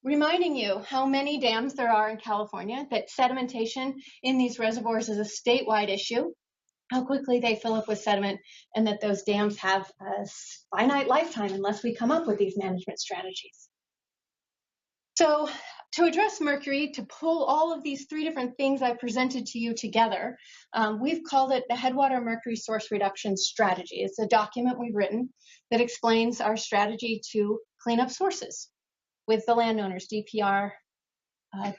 S2: reminding you how many dams there are in California, that sedimentation in these reservoirs is a statewide issue, how quickly they fill up with sediment, and that those dams have a finite lifetime unless we come up with these management strategies. So to address mercury, to pull all of these three different things I presented to you together, we've called it the Headwater Mercury Source Reduction Strategy. It's a document we've written that explains our strategy to clean up sources with the landowners, DPR,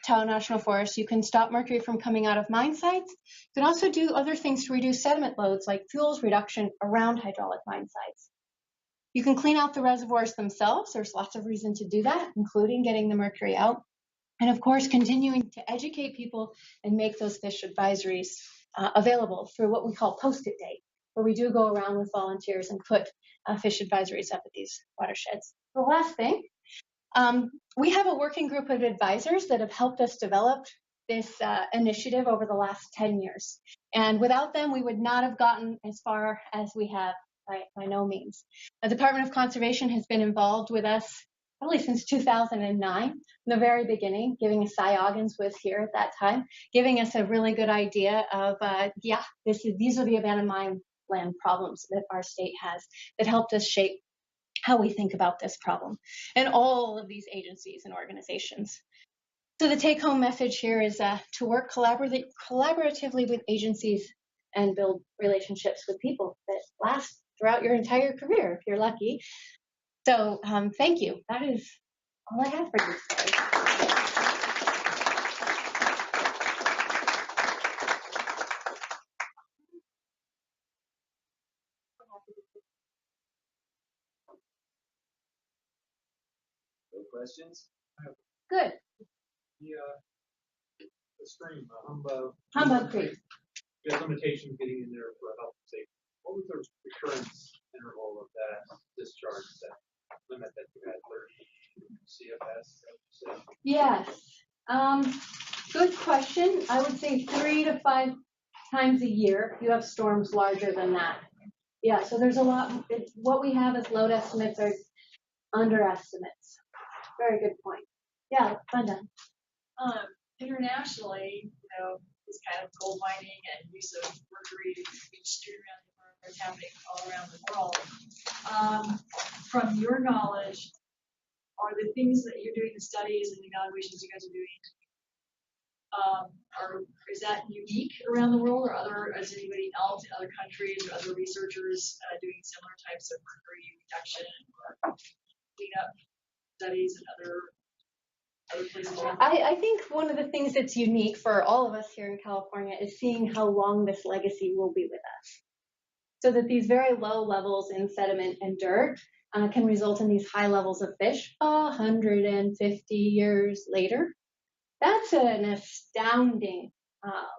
S2: Tahoe National Forest. You can stop mercury from coming out of mine sites. You can also do other things to reduce sediment loads like fuels reduction around hydraulic mine sites. You can clean out the reservoirs themselves. There's lots of reason to do that, including getting the mercury out. And of course, continuing to educate people and make those fish advisories available through what we call Post-it Day, where we do go around with volunteers and put fish advisories up at these watersheds. The last thing, we have a working group of advisors that have helped us develop this initiative over the last 10 years. And without them, we would not have gotten as far as we have, by no means. The Department of Conservation has been involved with us probably since 2009, from the very beginning, giving us Sioggins was here at that time, giving us a really good idea of, these are the abandoned mine land problems that our state has that helped us shape how we think about this problem, and all of these agencies and organizations. So the take-home message here is to work collaboratively with agencies and build relationships with people that last throughout your entire career, if you're lucky. So thank you. That is all I have for you today.
S1: No questions?
S2: Good.
S4: The stream,
S2: Humbug Creek.
S4: You have limitations getting in there for health and safety. What was the recurrence interval of that discharge, that limit that you had, 30 CFS?
S2: Yes. Good question. I would say 3 to 5 times a year. You have storms larger than that. Yeah, so there's a lot. What we have as load estimates are underestimates. Very good point. Yeah, Glenda.
S5: Internationally, this kind of gold mining and use of mercury being strewn around the environment is happening all around the world. From your knowledge, are the things that you're doing, the studies and the evaluations you guys are doing, is that unique around the world, or is anybody else in other countries or other researchers doing similar types of mercury reduction or cleanup studies and other places around?
S2: I think one of the things that's unique for all of us here in California is seeing how long this legacy will be with us. So that these very low levels in sediment and dirt can result in these high levels of fish 150 years later. That's an astounding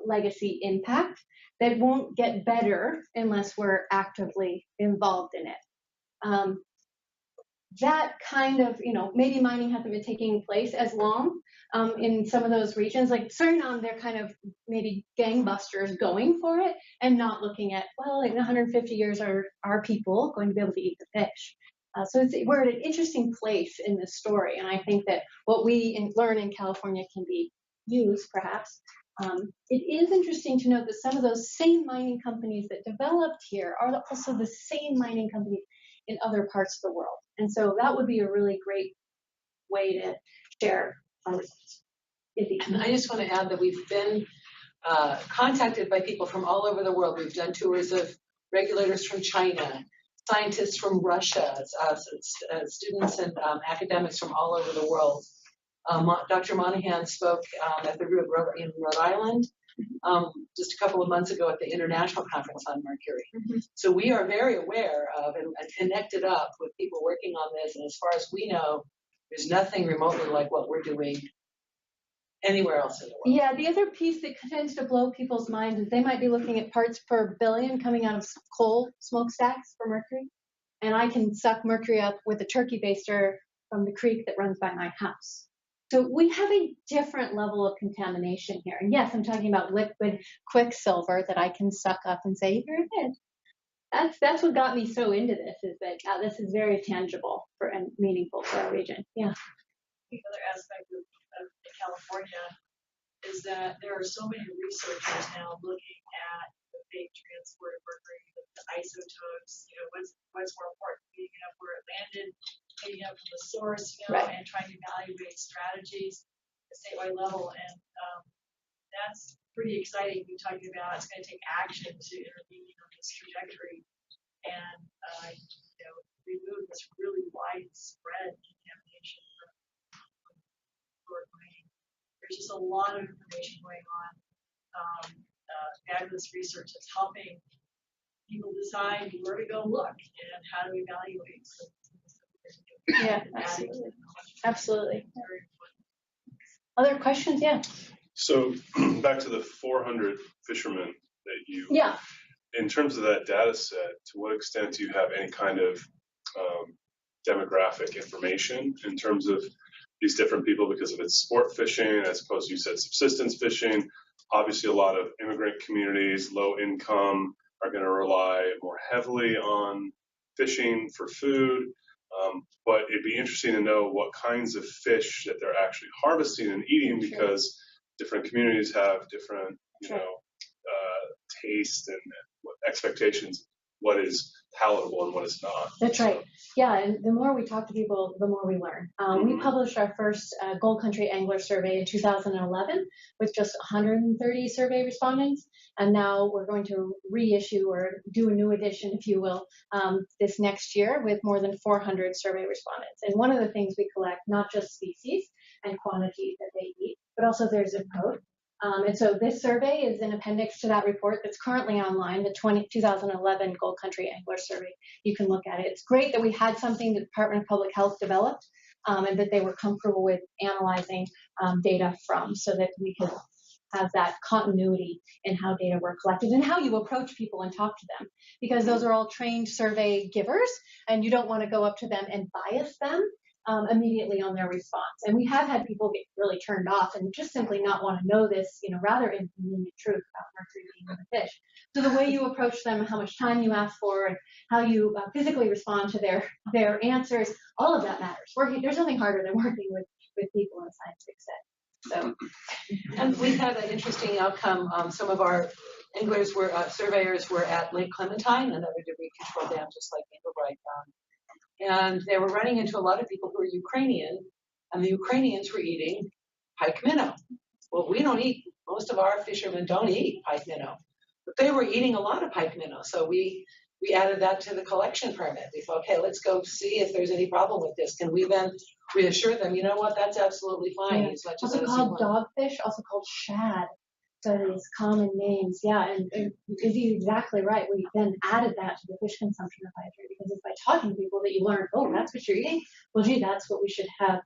S2: legacy impact that won't get better unless we're actively involved in it. That kind of, maybe mining hasn't been taking place as long in some of those regions. Like Suriname, they're kind of maybe gangbusters going for it and not looking at, well, in 150 years, are people going to be able to eat the fish? So we're at an interesting place in this story. And I think that what we learn in California can be used, perhaps. It is interesting to note that some of those same mining companies that developed here are also the same mining companies in other parts of the world. And so that would be a really great way to share our results.
S3: And I just want to add that we've been contacted by people from all over the world. We've done tours of regulators from China, scientists from Russia, students and academics from all over the world. Dr. Monohan spoke at in Rhode Island just a couple of months ago at the International Conference on Mercury.
S2: Mm-hmm.
S3: So we are very aware of and connected up with people working on this. And as far as we know, there's nothing remotely like what we're doing anywhere else in the world.
S2: Yeah, the other piece that tends to blow people's minds is they might be looking at parts per billion coming out of coal smokestacks for mercury. And I can suck mercury up with a turkey baster from the creek that runs by my house. So we have a different level of contamination here. And yes, I'm talking about liquid quicksilver that I can suck up and say, here it is. That's what got me so into this, is that this is very tangible and meaningful for our region. Yeah.
S5: think another aspect of California is that there are so many researchers now looking at the fate transport of mercury, the isotopes, what's more important, picking up where it landed, picking up from the source,
S2: Right.
S5: and trying to evaluate strategies at the statewide level. And that's pretty exciting. We're talking about it's going to take action to intervene on this trajectory and remove this really widespread contamination from short mining. There's just a lot of information going on. Fabulous research that's helping people decide where to go look and how to evaluate.
S2: Yeah, absolutely. Absolutely. Other questions? Yeah.
S6: So back to the 400 fishermen that you,
S2: Yeah.
S6: in terms of that data set, to what extent do you have any kind of demographic information in terms of these different people, because if it's sport fishing, as opposed to, you said, subsistence fishing, obviously a lot of immigrant communities, low income, are going to rely more heavily on fishing for food. But it'd be interesting to know what kinds of fish that they're actually harvesting and eating, because different communities have different, taste and expectations, what is palatable and what is not.
S2: That's right. Yeah, and the more we talk to people, the more we learn. We published our first Gold Country Angler Survey in 2011 with just 130 survey respondents, and now we're going to reissue or do a new edition, if you will, this next year with more than 400 survey respondents. And one of the things we collect, not just species and quantity that they eat, but also their zip code. And so this survey is an appendix to that report that's currently online, the 2011 Gold Country Angler Survey. You can look at it. It's great that we had something the Department of Public Health developed and that they were comfortable with analyzing data from, so that we could have that continuity in how data were collected and how you approach people and talk to them, because those are all trained survey givers, and you don't want to go up to them and bias them immediately on their response. And we have had people get really turned off and just simply not want to know this, rather inconvenient truth about mercury being in the fish. So the way you approach them, how much time you ask for, and how you physically respond to their answers, all of that matters. There's nothing harder than working with people in a scientific setting. So,
S3: and we had an interesting outcome. Some of our anglers surveyors were at Lake Clementine, another debris control dam, just like Engelbright. And they were running into a lot of people who were Ukrainian, and the Ukrainians were eating pike minnow. Well, most of our fishermen don't eat pike minnow, but they were eating a lot of pike minnow. So we added that to the collection permit. We thought, okay, let's go see if there's any problem with this. Can we then reassure them, that's absolutely fine.
S2: Yeah.
S3: As much
S2: also
S3: as
S2: called dogfish, also called shad. So these common names, and Izzy's exactly right. We then added that to the fish consumption advisory, because it's by talking to people that you learn, oh, that's what you're eating? Well, gee, that's what we should have.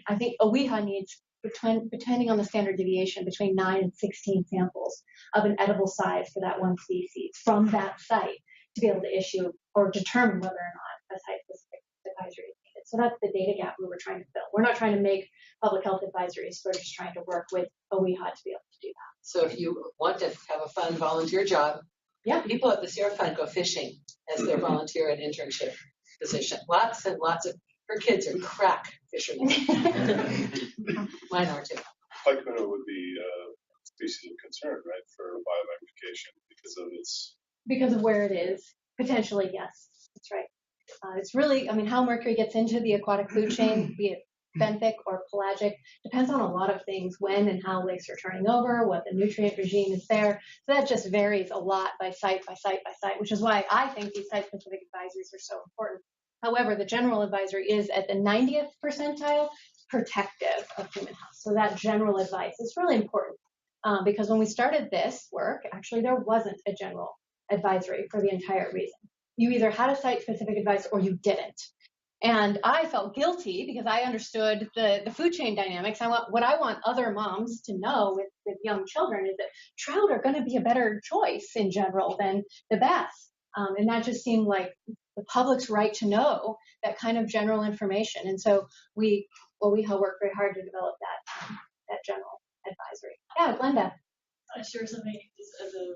S2: I think OWIHA needs, depending on the standard deviation, between 9 and 16 samples of an edible size for that one species from that site to be able to issue or determine whether or not a site-specific advisory is needed. So that's the data gap we were trying to fill. We're not trying to make public health advisories. We're just trying to work with OWIHA to be able to do that.
S3: So if you want to have a fun volunteer job, people at the Sierra Fund go fishing as their volunteer and internship position. Lots and lots of her kids are crack fishermen. Mine are too.
S6: Pike minnow would be a species of concern, right, for biomagnification
S2: because of where it is. Potentially, yes, that's right. It's really, how mercury gets into the aquatic food chain, be it benthic or pelagic, depends on a lot of things, when and how lakes are turning over, what the nutrient regime is there. So that just varies a lot by site, which is why I think these site-specific advisories are so important. However, the general advisory is at the 90th percentile protective of human health. So that general advice is really important because when we started this work, actually there wasn't a general advisory for the entire reason. You either had a site-specific advice or you didn't. And I felt guilty because I understood the food chain dynamics. What I want other moms to know with young children is that trout are going to be a better choice in general than the bass. And that just seemed like the public's right to know that kind of general information. And so we worked very hard to develop that general advisory. Yeah, Glenda.
S5: I share something just as an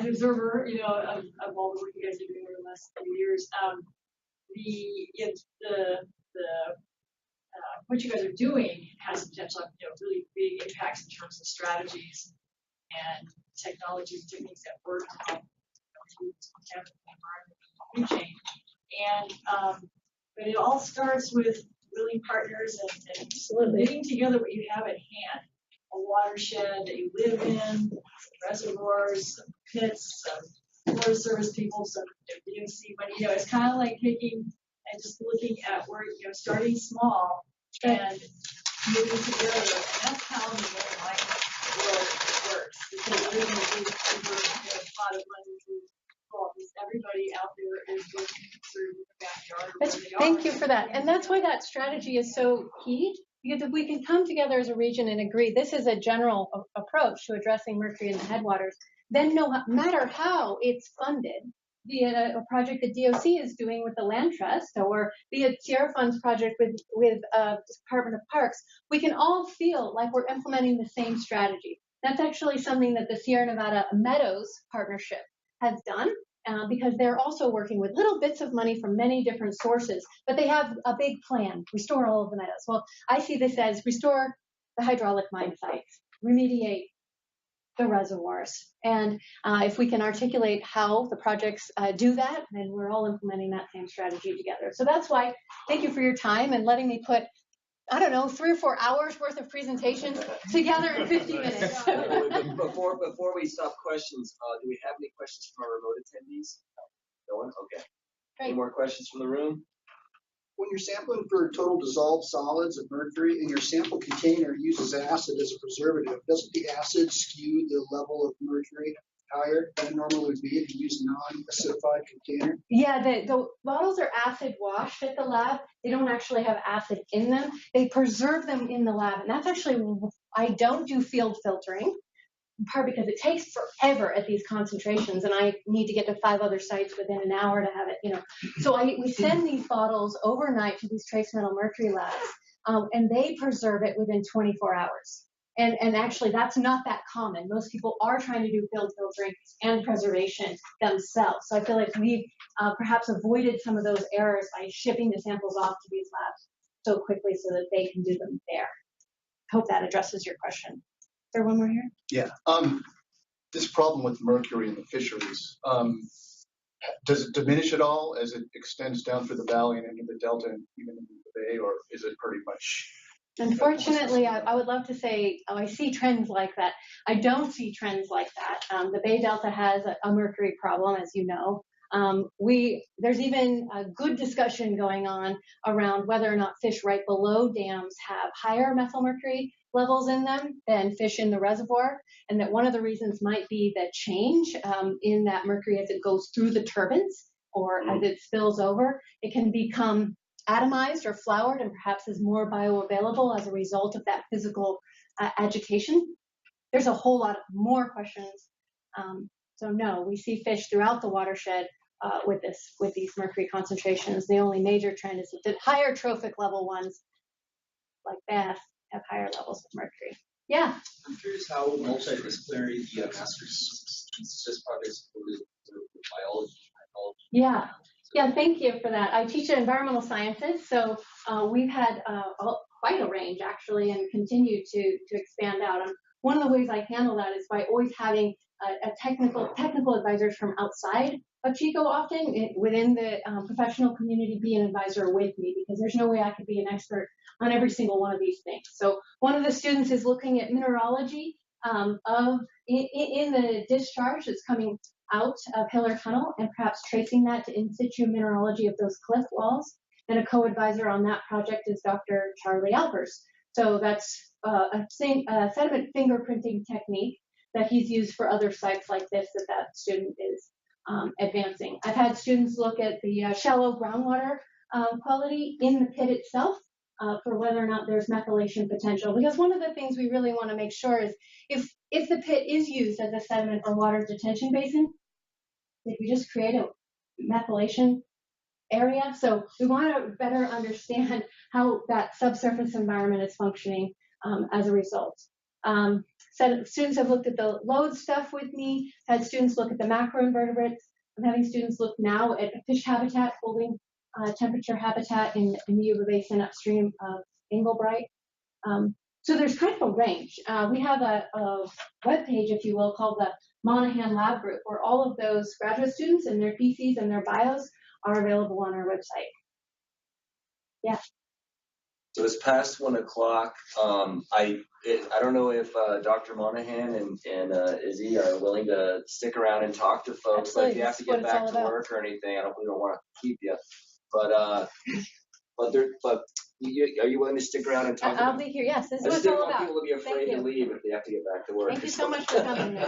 S5: observer, of all the work you guys are doing over the last few years. The what you guys are doing has potential, really big impacts in terms of strategies and technologies and techniques that work to help contaminate the environment and food chain. And but it all starts with willing partners and getting together what you have at hand. A watershed that you live in, some reservoirs, some pits, some Forest Service people, some DOC money. It's kind of like taking and just looking at where, starting small and moving together. And that's how the whole mind world works. Because everything is super, a lot of money to involve. Everybody out there is working through the backyard. Or where they are.
S2: Thank you for that. And that's why that strategy is so key. Because if we can come together as a region and agree this is a general approach to addressing mercury in the headwaters, then no matter how it's funded, be it a project that DOC is doing with the Land Trust, or be it Sierra Fund's project with Department of Parks, we can all feel like we're implementing the same strategy. That's actually something that the Sierra Nevada Meadows Partnership has done. Because they're also working with little bits of money from many different sources, but they have a big plan, restore all of the meadows. Well, I see this as restore the hydraulic mine sites, remediate the reservoirs. And if we can articulate how the projects do that, then we're all implementing that same strategy together. So that's why, thank you for your time and letting me put, 3 or 4 hours worth of presentations together in 50 minutes.
S1: Before we stop questions, do we have any questions from our remote attendees? No one? Okay.
S2: Great.
S1: Any more questions from the room?
S7: When you're sampling for total dissolved solids of mercury and your sample container uses acid as a preservative, doesn't the acid skew the level of mercury higher than it normally would be if you use a non-acidified container?
S2: Yeah, the bottles are acid washed at the lab. They don't actually have acid in them. They preserve them in the lab. And that's actually, I don't do field filtering, in part because it takes forever at these concentrations, and I need to get to 5 other sites within an hour to have it, So we send these bottles overnight to these trace metal mercury labs, and they preserve it within 24 hours. And actually, that's not that common. Most people are trying to do field filtering and preservation themselves. So I feel like we've perhaps avoided some of those errors by shipping the samples off to these labs so quickly so that they can do them there. Hope that addresses your question. Is there one more here?
S7: Yeah. This problem with mercury in the fisheries, does it diminish at all as it extends down through the valley and into the delta and even into the bay, or is it pretty much?
S2: Unfortunately, I would love to say, I see trends like that. I don't see trends like that. The Bay Delta has a mercury problem, as you know. There's even a good discussion going on around whether or not fish right below dams have higher methylmercury levels in them than fish in the reservoir, and that one of the reasons might be that change in that mercury as it goes through the turbines or as it spills over, it can become atomized or floured and perhaps is more bioavailable as a result of that physical agitation. There's a whole lot more questions. So no, we see fish throughout the watershed with these mercury concentrations. The only major trend is that the higher trophic level ones, like bass, have higher levels of mercury. Yeah.
S8: I'm curious how multidisciplinary the master's thesis projects with biology, ecology.
S2: Yeah. Yeah, thank you for that. I teach environmental sciences, so we've had quite a range actually, and continue to expand out. And one of the ways I handle that is by always having a technical advisors from outside of Chico, often within the professional community, be an advisor with me, because there's no way I could be an expert on every single one of these things. So one of the students is looking at mineralogy in the discharge that's coming out of Hiller Tunnel, and perhaps tracing that to in situ mineralogy of those cliff walls. And a co-advisor on that project is Dr. Charlie Alpers. So that's a sediment fingerprinting technique that he's used for other sites like this that student is advancing. I've had students look at the shallow groundwater quality in the pit itself for whether or not there's methylation potential. Because one of the things we really want to make sure is if the pit is used as a sediment or water detention basin, did we just create a methylation area? So we want to better understand how that subsurface environment is functioning as a result. Students have looked at the load stuff with me, had students look at the macroinvertebrates. I'm having students look now at fish habitat holding temperature habitat in the Yuba Basin upstream of Englebright. So there's kind of a range. We have a web page, if you will, called the Monohan Lab Group, where all of those graduate students and their theses and their bios are available on our website. Yeah.
S1: So it's past 1 o'clock. I don't know if Dr. Monohan and Izzy are willing to stick around and talk to folks.
S2: Absolutely.
S1: Like if you have to get back to work or anything, we don't want to keep you. But are you willing to stick around and talk?
S2: I'll be here. Yes, this is
S1: I
S2: what
S1: just
S2: it's
S1: didn't
S2: all
S1: want
S2: about.
S1: people to be afraid to leave if they have to get back to work.
S2: Thank you so much for coming.